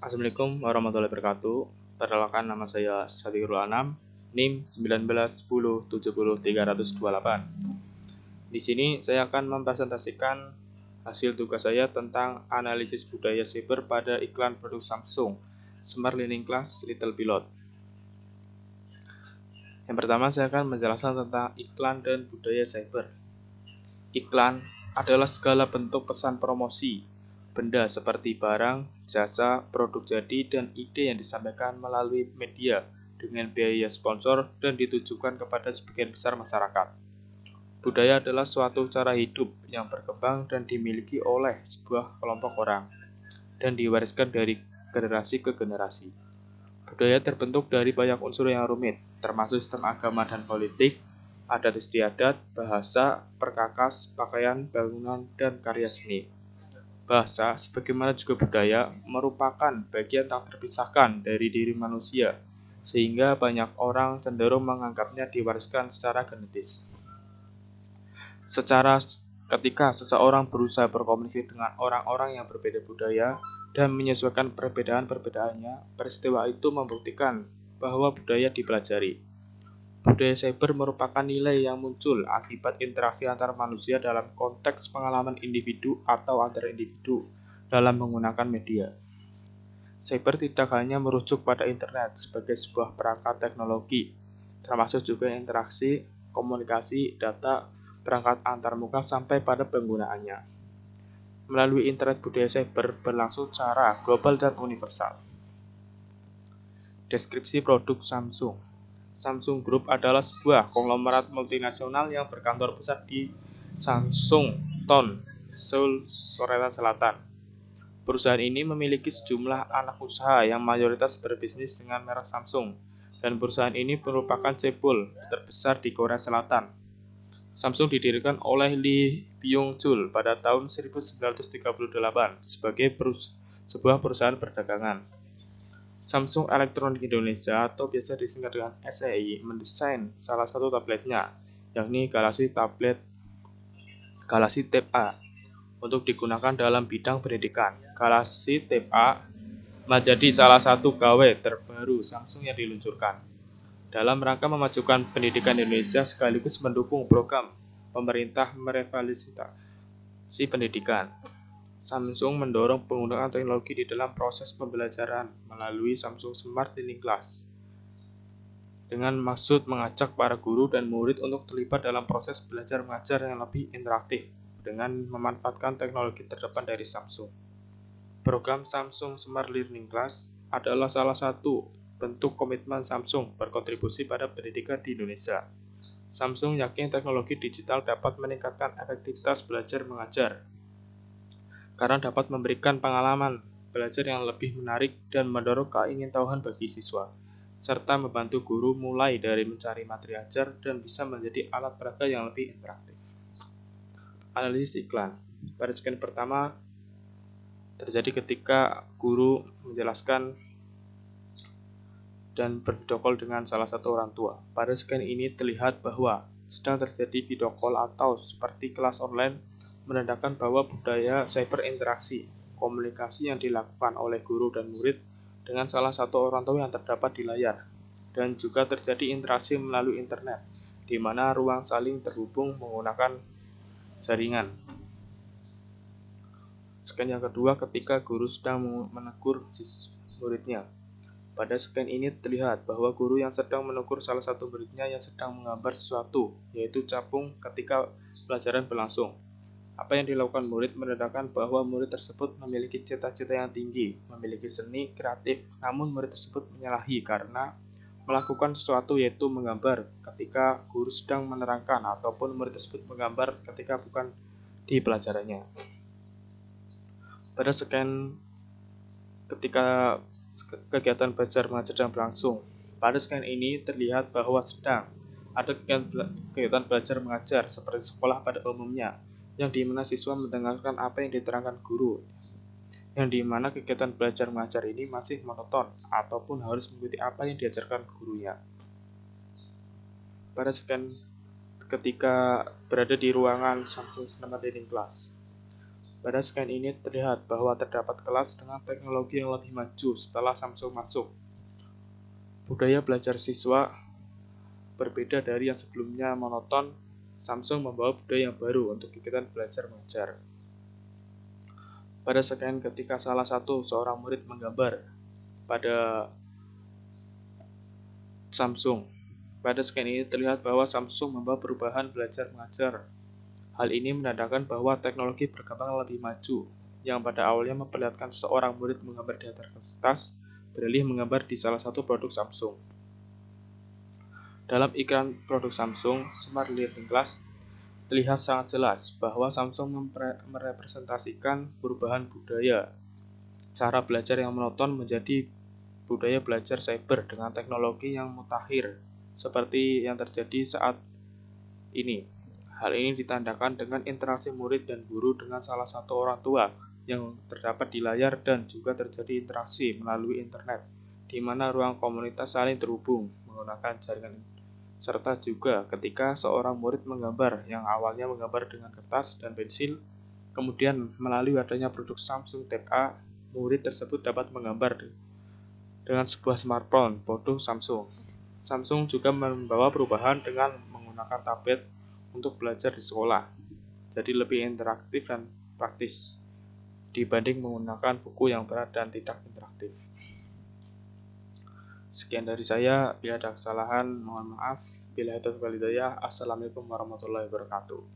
Assalamualaikum warahmatullahi wabarakatuh. Perkenalkan, nama saya Satirul Anam, NIM 1910700328. Di sini saya akan mempresentasikan hasil tugas saya tentang analisis budaya cyber pada iklan produk Samsung Smart Learning Class Little Pilot. Yang pertama, saya akan menjelaskan tentang iklan dan budaya cyber. Iklan adalah segala bentuk pesan promosi benda seperti barang, jasa, produk jadi, dan ide yang disampaikan melalui media dengan biaya sponsor dan ditujukan kepada sebagian besar masyarakat. Budaya adalah suatu cara hidup yang berkembang dan dimiliki oleh sebuah kelompok orang dan diwariskan dari generasi ke generasi. Budaya terbentuk dari banyak unsur yang rumit, termasuk sistem agama dan politik, adat istiadat, bahasa, perkakas, pakaian, bangunan, dan karya seni. Bahasa, sebagaimana juga budaya, merupakan bagian tak terpisahkan dari diri manusia, sehingga banyak orang cenderung menganggapnya diwariskan secara genetis. Ketika seseorang berusaha berkomunikasi dengan orang-orang yang berbeda budaya dan menyesuaikan perbedaan-perbedaannya, peristiwa itu membuktikan bahwa budaya dipelajari. Budaya cyber merupakan nilai yang muncul akibat interaksi antar manusia dalam konteks pengalaman individu atau antar individu dalam menggunakan media. Cyber tidak hanya merujuk pada internet sebagai sebuah perangkat teknologi, termasuk juga interaksi, komunikasi, data, perangkat antarmuka sampai pada penggunaannya. Melalui internet, budaya cyber berlangsung secara global dan universal. Deskripsi produk Samsung. Samsung Group adalah sebuah konglomerat multinasional yang berkantor pusat di Samsungton, Seoul, Korea Selatan. Perusahaan ini memiliki sejumlah anak usaha yang mayoritas berbisnis dengan merek Samsung, dan perusahaan ini merupakan cebol terbesar di Korea Selatan. Samsung didirikan oleh Lee Byung-chul pada tahun 1938 sebagai sebuah perusahaan perdagangan. Samsung Electronics Indonesia atau biasa disingkat dengan SEI mendesain salah satu tabletnya, yakni Galaxy Tab A, untuk digunakan dalam bidang pendidikan. Galaxy Tab A menjadi salah satu gawai terbaru Samsung yang diluncurkan dalam rangka memajukan pendidikan Indonesia sekaligus mendukung program pemerintah merevitalisasi pendidikan. Samsung mendorong penggunaan teknologi di dalam proses pembelajaran melalui Samsung Smart Learning Class dengan maksud mengajak para guru dan murid untuk terlibat dalam proses belajar mengajar yang lebih interaktif dengan memanfaatkan teknologi terdepan dari Samsung. Program Samsung Smart Learning Class adalah salah satu bentuk komitmen Samsung berkontribusi pada pendidikan di Indonesia. Samsung yakin teknologi digital dapat meningkatkan efektivitas belajar mengajar karena dapat memberikan pengalaman belajar yang lebih menarik dan mendorong keingintahuan bagi siswa, serta membantu guru mulai dari mencari materi ajar dan bisa menjadi alat peraga yang lebih interaktif. Analisis iklan. Pada scan pertama terjadi ketika guru menjelaskan dan bervideo call dengan salah satu orang tua. Pada scan ini terlihat bahwa sedang terjadi video call atau seperti kelas online, menandakan bahwa budaya cyber interaksi, komunikasi yang dilakukan oleh guru dan murid dengan salah satu orang tua yang terdapat di layar, dan juga terjadi interaksi melalui internet, di mana ruang saling terhubung menggunakan jaringan. Scan yang kedua ketika guru sedang menegur muridnya. Pada scan ini terlihat bahwa guru yang sedang menegur salah satu muridnya yang sedang menggambar sesuatu, yaitu capung ketika pelajaran berlangsung. Apa yang dilakukan murid menandakan bahwa murid tersebut memiliki cita-cita yang tinggi, memiliki seni kreatif, namun murid tersebut menyalahi karena melakukan sesuatu yaitu menggambar ketika guru sedang menerangkan ataupun murid tersebut menggambar ketika bukan di pelajarannya. Pada scan ketika kegiatan belajar mengajar sedang berlangsung, pada scan ini terlihat bahwa sedang ada kegiatan belajar mengajar seperti sekolah pada umumnya, yang dimana siswa mendengarkan apa yang diterangkan guru, yang dimana kegiatan belajar mengajar ini masih monoton ataupun harus mengikuti apa yang diajarkan gurunya. Pada scan ketika berada di ruangan Samsung Smart Learning Class, Pada scan ini terlihat bahwa terdapat kelas dengan teknologi yang lebih maju setelah Samsung masuk. Budaya belajar siswa berbeda dari yang sebelumnya monoton. Samsung membawa budaya yang baru untuk kegiatan belajar mengajar. Pada scan ketika salah satu seorang murid menggambar pada Samsung. Pada scan ini terlihat bahwa Samsung membawa perubahan belajar mengajar. Hal ini menandakan bahwa teknologi berkembang lebih maju, yang pada awalnya memperlihatkan seorang murid menggambar di atas kertas, beralih menggambar di salah satu produk Samsung. Dalam iklan produk Samsung, Smart Learning Class, terlihat sangat jelas bahwa Samsung merepresentasikan perubahan budaya. Cara belajar yang monoton menjadi budaya belajar cyber dengan teknologi yang mutakhir, seperti yang terjadi saat ini. Hal ini ditandakan dengan interaksi murid dan guru dengan salah satu orang tua yang terdapat di layar dan juga terjadi interaksi melalui internet, di mana ruang komunitas saling terhubung menggunakan jaringan serta juga ketika seorang murid menggambar yang awalnya menggambar dengan kertas dan pensil, kemudian melalui adanya produk Samsung Tab A, murid tersebut dapat menggambar dengan sebuah smartphone produk Samsung. Samsung juga membawa perubahan dengan menggunakan tablet untuk belajar di sekolah, jadi lebih interaktif dan praktis dibanding menggunakan buku yang berat dan tidak interaktif. Sekian dari saya, bila ada kesalahan mohon maaf. Bila itu walhidayah, assalamualaikum warahmatullahi wabarakatuh.